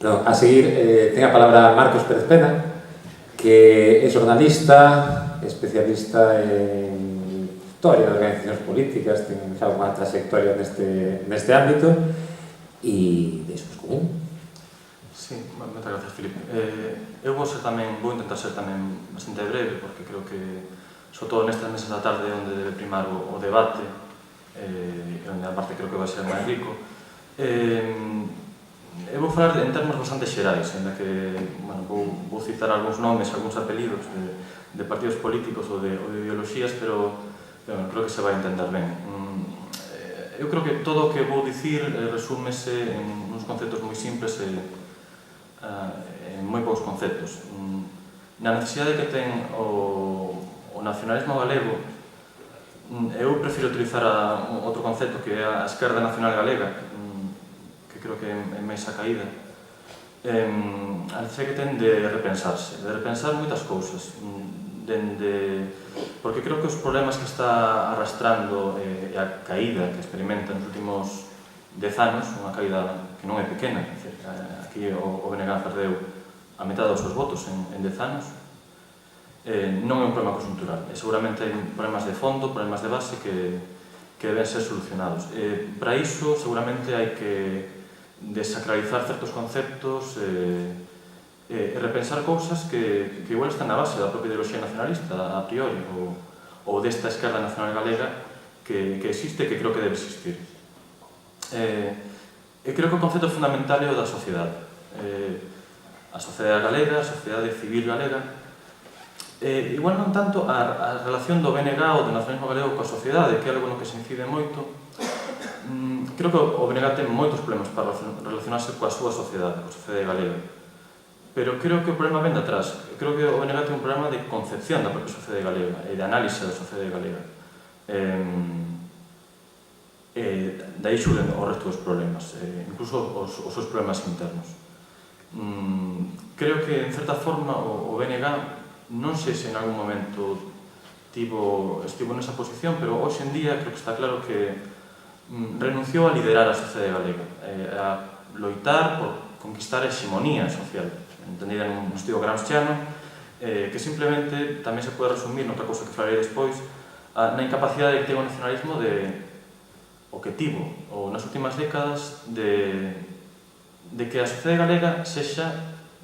No, a seguir, ten a palabra Marcos Pérez Pena, que é xornalista, especialista en historia de organizacións políticas, ten xa unha trayectoria neste ámbito, e deixos con un. Sí, moitas grazas, Filipe. Eu vou intentar ser tamén bastante breve, porque creo que, sobre todo nestas mesas da tarde, onde debe primar o debate, onde a parte creo que vai ser máis rico, eu vou falar en termos bastante xerais, ainda que vou citar algúns nomes, algúns apelidos de partidos políticos ou de ideoloxías, pero creo que se vai entender ben. Eu creo que todo o que vou dicir resúmese en uns conceptos moi simples e en moi poucos conceptos. Na necesidade que ten o nacionalismo galego, eu prefiro utilizar outro concepto que é a esquerda nacional galega, que creo que é máis a caída. A necesidade que ten de repensar moitas cousas, porque creo que os problemas que está arrastrando e a caída que experimenta nos últimos 10 anos, unha caída que non é pequena, aquí o BNG perdeu a metade dos seus votos en 10 anos, non é un problema conjuntural, seguramente hai problemas de fondo, problemas de base que deben ser solucionados. Para iso seguramente hai que desacralizar certos conceptos e repensar cousas que igual están na base da propia ideoloxía nacionalista a priori ou desta esquerda nacional galega que existe e que creo que debe existir. E creo que o concepto fundamental é o da sociedade. A sociedade galega, a sociedade civil galega, igual non tanto a relación do BNG ou do nacionalismo galego coa sociedade, que é algo no que se incide moito. Creo que o BNG ten moitos problemas para relacionarse coa súa sociedade, coa sociedade galega. Pero creo que o problema ven de atrás. Creo que o BNG ten un problema de concepción da propia sociedade galega e de análise da sociedade galega. Daí xurden o resto dos problemas, incluso os seus problemas internos. Creo que, en certa forma, o BNG non sei se en algún momento estivo nesa posición, pero hoxe en día creo que está claro que renunciou a liderar a sociedade galega, a loitar por conquistar a hexemonía social, entendida nun estilo gramsciano, que simplemente tamén se pode resumir noutra cousa que falarei despois, na incapacidade que ten o nacionalismo o que tivo, ou nas últimas décadas, de que a sociedade galega sexa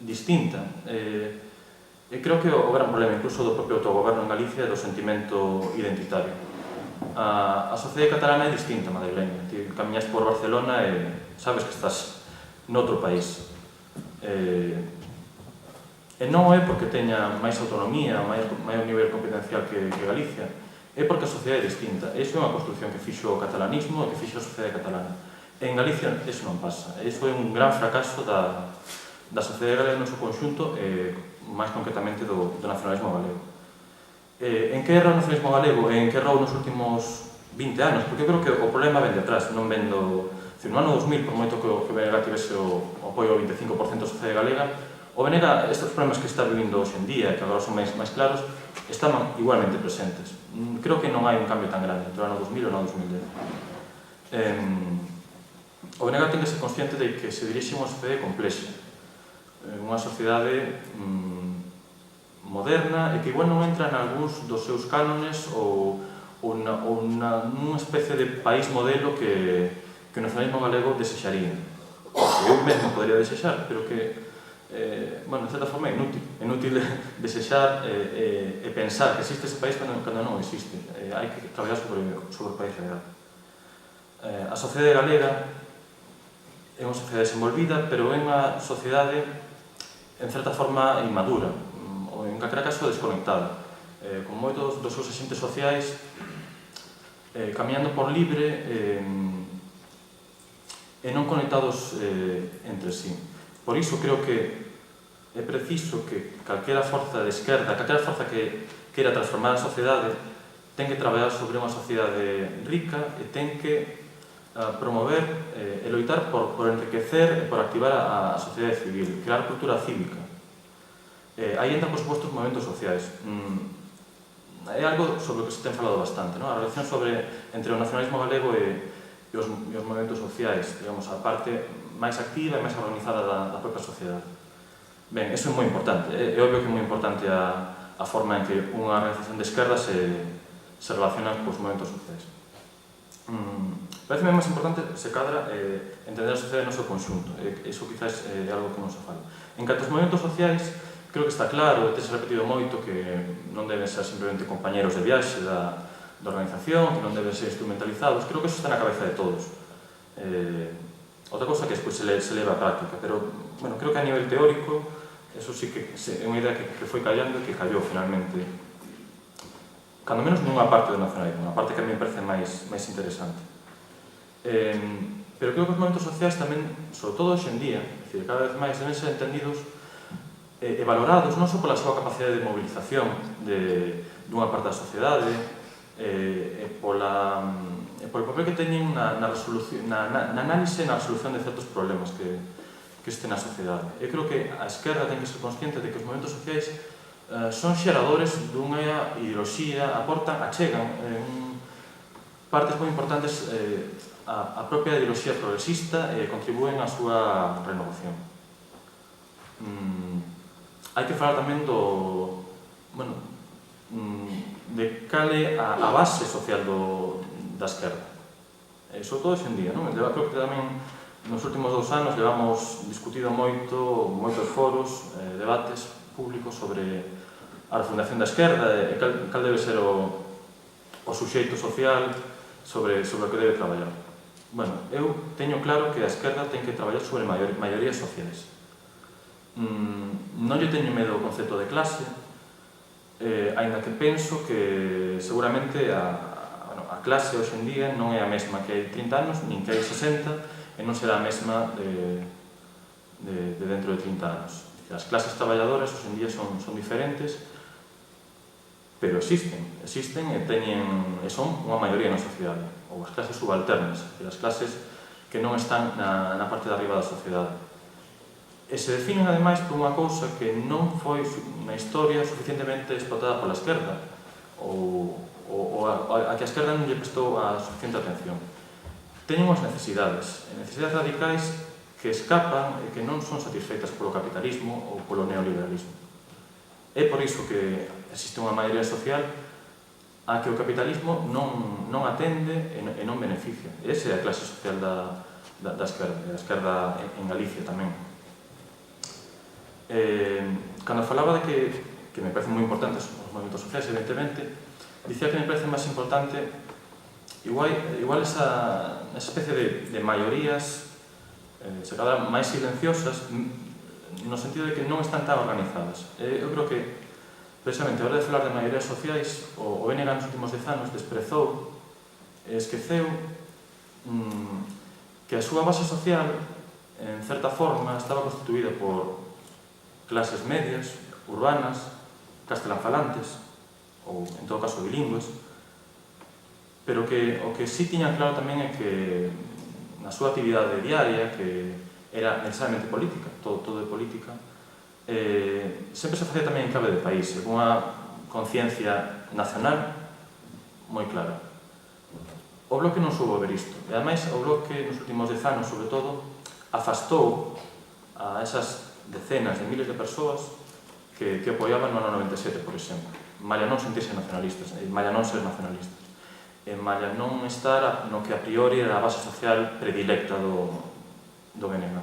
distinta. E creo que o gran problema, incluso do propio autogoberno en Galicia, é do sentimento identitario. A sociedade catalana é distinta, madrileña. Ti camiñas por Barcelona e sabes que estás noutro país. E non é porque teña máis autonomía, maior nivel competencial que Galicia, é porque a sociedade é distinta. Iso é unha construcción que fixo o catalanismo e que fixo a sociedade catalana. En Galicia iso non pasa. Iso é un gran fracaso da sociedade galega no seu conxunto e máis concretamente do nacionalismo galego. En que erra o nacionalismo galego e en que errou nos últimos 20 anos? Porque eu creo que o problema ven de atrás, non ven do... No ano 2000, por moito que o BNG tivese o apoio ao 25% da sociedade galega, o BNG, estes problemas que está vivindo hoxe en día, que agora son máis claros, estaban igualmente presentes. Creo que non hai un cambio tan grande entre o ano 2000 e o ano 2010. O BNG ten que ser consciente de que se dirixe unha sociedade complexa, unha sociedade moderna e que igual non entra en algúns dos seus cánones ou nunha especie de país modelo que o nacionalismo galego desexaría. Eu mesmo podría desexar, pero que, en certa forma, é inútil. É inútil desexar e pensar que existe ese país cando non existe. Hai que traballar sobre o país real. A sociedade galega é unha sociedade desenvolvida, pero é unha sociedade, en certa forma, inmadura, ou en calquera caso desconectada, con moitos dos seus axentes sociais camiñando por libre e non conectados entre sí. Por iso creo que é preciso que calquera forza de esquerda, calquera forza que queira transformar a sociedade, ten que traballar sobre unha sociedade rica e ten que promover e loitar por enriquecer e por activar a sociedade civil, crear cultura cívica. Aí entran, por suposto, os movimentos sociais. É algo sobre o que se ten falado bastante, a relación entre o nacionalismo galego e os movimentos sociais, digamos, a parte máis activa e máis organizada da propia sociedade. Ben, iso é moi importante. É obvio que é moi importante a forma en que unha organización de esquerda se relaciona cos movimentos sociais. Parece máis importante, se cadra, entender a sociedade no seu conxunto. Iso quizás é algo que non se fala. En canto aos movimentos sociais, creo que está claro, tese repetido moito, que non deben ser simplemente compañeros de viaxe da organización, que non deben ser instrumentalizados. Creo que eso está na cabeza de todos. Outra cosa que despois se leva a práctica, pero, bueno, creo que a nivel teórico, eso sí que é unha idea que foi callando e que callou finalmente. Cando menos nunha parte do nacionalismo, unha parte que a mí me parece máis interesante. Pero creo que os movimentos sociais tamén, sobre todo hoxe en día, é dicir, cada vez máis deben ser entendidos e valorados non só pola súa capacidade de movilización dunha parte da sociedade e polo papel que teñen na análise e na resolución de certos problemas que existen na sociedade. Eu creo que a esquerda ten que ser consciente de que os movimentos sociais son xeradores dunha ideoloxía, achegan partes moi importantes a propia ideoloxía progresista e contribúen á súa renovación. Hai que falar tamén de cal é a base social da esquerda. Sobre todo hoxe en día, non? Creo que tamén nos últimos 2 anos levamos discutido moitos foros, debates públicos sobre a refundación da esquerda e cal debe ser o suxeito social sobre o que debe traballar. Bueno, eu teño claro que a esquerda ten que traballar sobre maiorías sociais. Non lle teño medo ao concepto de clase, aínda que penso que seguramente a clase hoxe en día non é a mesma que hai 30 anos, nin que hai 60, e non será a mesma de dentro de 30 anos. As clases traballadoras hoxe en día son diferentes, pero existen e son unha maioría na sociedade, ou as clases subalternas, as clases que non están na parte de arriba da sociedade. E se definen, ademais, por unha cousa que non foi na historia suficientemente explotada pola esquerda, ou a que a esquerda non lle prestou a suficiente atención. Teñen unhas necesidades radicais que escapan e que non son satisfeitas polo capitalismo ou polo neoliberalismo. É por iso que existe unha maioría social a que o capitalismo non atende e non beneficia. Esa é a clase social da esquerda, e a esquerda en Galicia tamén. Cando falaba de que me parecen moi importantes os movimentos sociais, evidentemente, dicía que me parece máis importante igual esa especie de maiorías se cadra máis silenciosas no sentido de que non están tan organizadas. Eu creo que precisamente a hora de falar de maiorías sociais o BNG nos últimos 10 anos desprezou e esqueceu que a súa base social en certa forma estaba constituída por clases medias, urbanas, castelanfalantes ou, en todo caso, bilingües, pero que o que sí tiñan claro tamén é que na súa actividade diaria, que era necesariamente política, todo é política, sempre se facía tamén en clave de país, con unha conciencia nacional moi clara. O Bloque non soubo ver isto, e ademais o Bloque nos últimos 10 anos, sobre todo, afastou a esas decenas de miles de persoas que apoiaban no ano 97, por exemplo. Malla non sentirse nacionalistas, malla non ser nacionalistas, malla non estar no que a priori era a base social predilecta do BNG.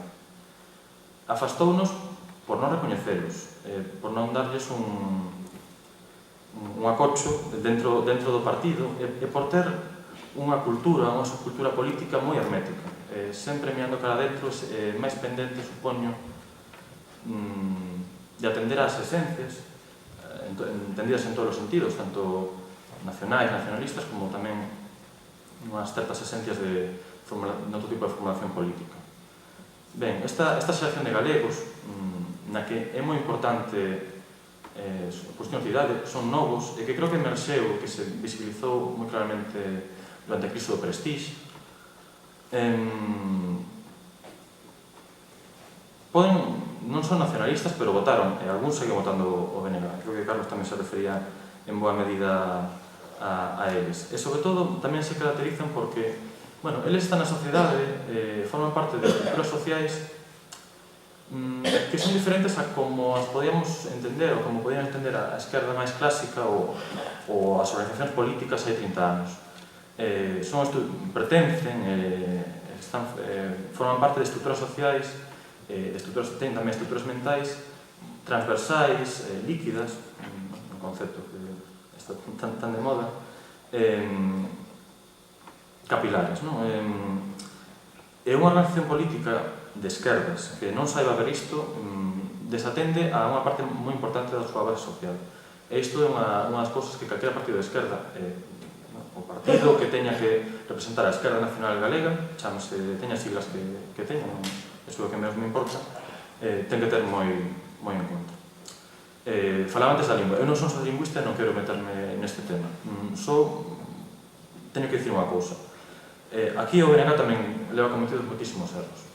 Afastounos por non recoñecelos, por non darlles un acocho dentro do partido e por ter unha subcultura política moi hermética, sempre mirando cara dentro, máis pendente, supoño, de atender ás esencias, entendidas en todos os sentidos, tanto nacionais, nacionalistas, como tamén unhas certas esencias de outro tipo de formulación política. Ben, esta xeración de galegos, na que é moi importante cuestións de idade, son novos, e que creo que emerxeu, que se visibilizou moi claramente durante a crise do Prestige, non son nacionalistas, pero votaron, e algúns seguen votando o BNG. Creo que Carlos tamén se refería en boa medida a eles. E, sobre todo, tamén se caracterizan porque Bueno, eles están na sociedade, forman parte de estruturas sociais que son diferentes a como as podíamos entender ou como podían entender a esquerda máis clásica ou as organizacións políticas hai 30 anos. Pertencen, forman parte de estruturas sociais, ten tamén estruturas mentais, transversais, líquidas, un concepto que está tan de moda, capilares. É unha organización política de esquerdas que non saiba ver isto desatende a unha parte moi importante da súa base social. E isto é unha das cousas que calquera partido de esquerda, o partido que teña que representar a esquerda nacional galega, teña siglas que teña, iso é o que menos me importa, ten que ter moi en conta. Falaba antes da lingua. Eu non son sociolingüista e non quero meterme neste tema. Teño que dicir unha cousa. Aquí o BNG tamén leva cometidos moitísimos erros.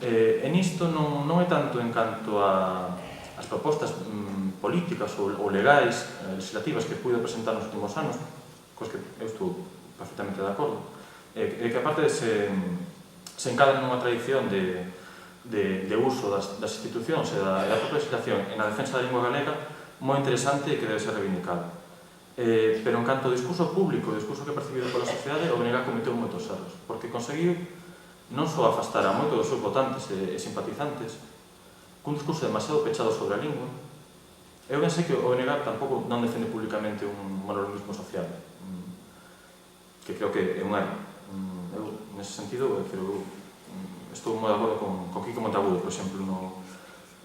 E nisto non é tanto en canto as propostas políticas ou legais, legislativas que puido presentar nos últimos anos, cos que eu estou perfectamente de acordo, e que aparte se encadran nunha tradición de uso das institucións e da propia legislación en a defensa da lingua galega moi interesante e que debe ser reivindicada. Pero en canto ao discurso público, o discurso que é percibido pola sociedade, o BNG cometeu moitos erros, porque conseguiu non só afastar a moitos dos seus votantes e simpatizantes cun discurso demasiado pechado sobre a lingua. Eu ben sei que o BNG tampouco non defende públicamente un monolinguismo social, que creo que é un erro. Eu, nese sentido, estou moi de acordo con Kiko Monteagudo, por exemplo,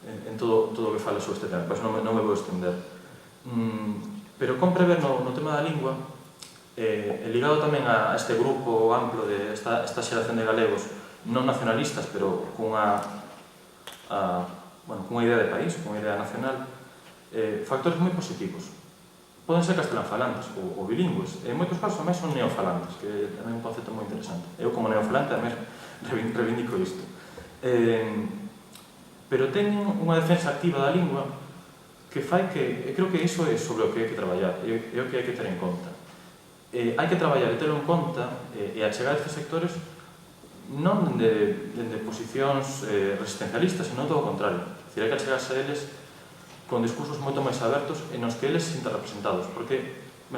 en todo o que fala sobre este tema, pois non me vou estender. Pero compre ver no tema da lingua, ligado tamén a este grupo amplo de esta xeración de galegos non nacionalistas, pero cunha idea de país, cunha idea nacional, factores moi positivos. Poden ser castelanfalantes ou bilingües, en moitos casos tamén son neofalantes, que é un concepto moi interesante. Eu como neofalante tamén reivindico isto. Pero teñen unha defensa activa da lingua que fai que, creo que iso é sobre o que hai que traballar, é o que hai que ter en conta. Hai que traballar e ter en conta e achegar estes sectores non dende posicións resistencialistas, senón todo o contrario. Hai que achegarse a eles con discursos moito máis abertos e nos que eles se sintan representados, porque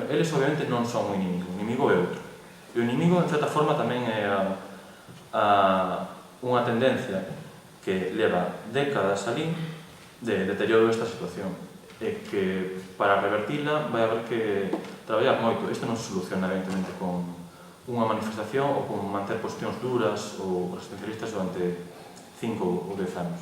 eles obviamente non son un inimigo é outro. E o inimigo, en certa forma, tamén é unha tendencia que leva décadas alí de deterioro desta situación e que para revertila vai haber que traballar moito. Isto non se soluciona evidentemente con unha manifestación ou con manter posicións duras ou resistencialistas durante 5 ou 10 anos.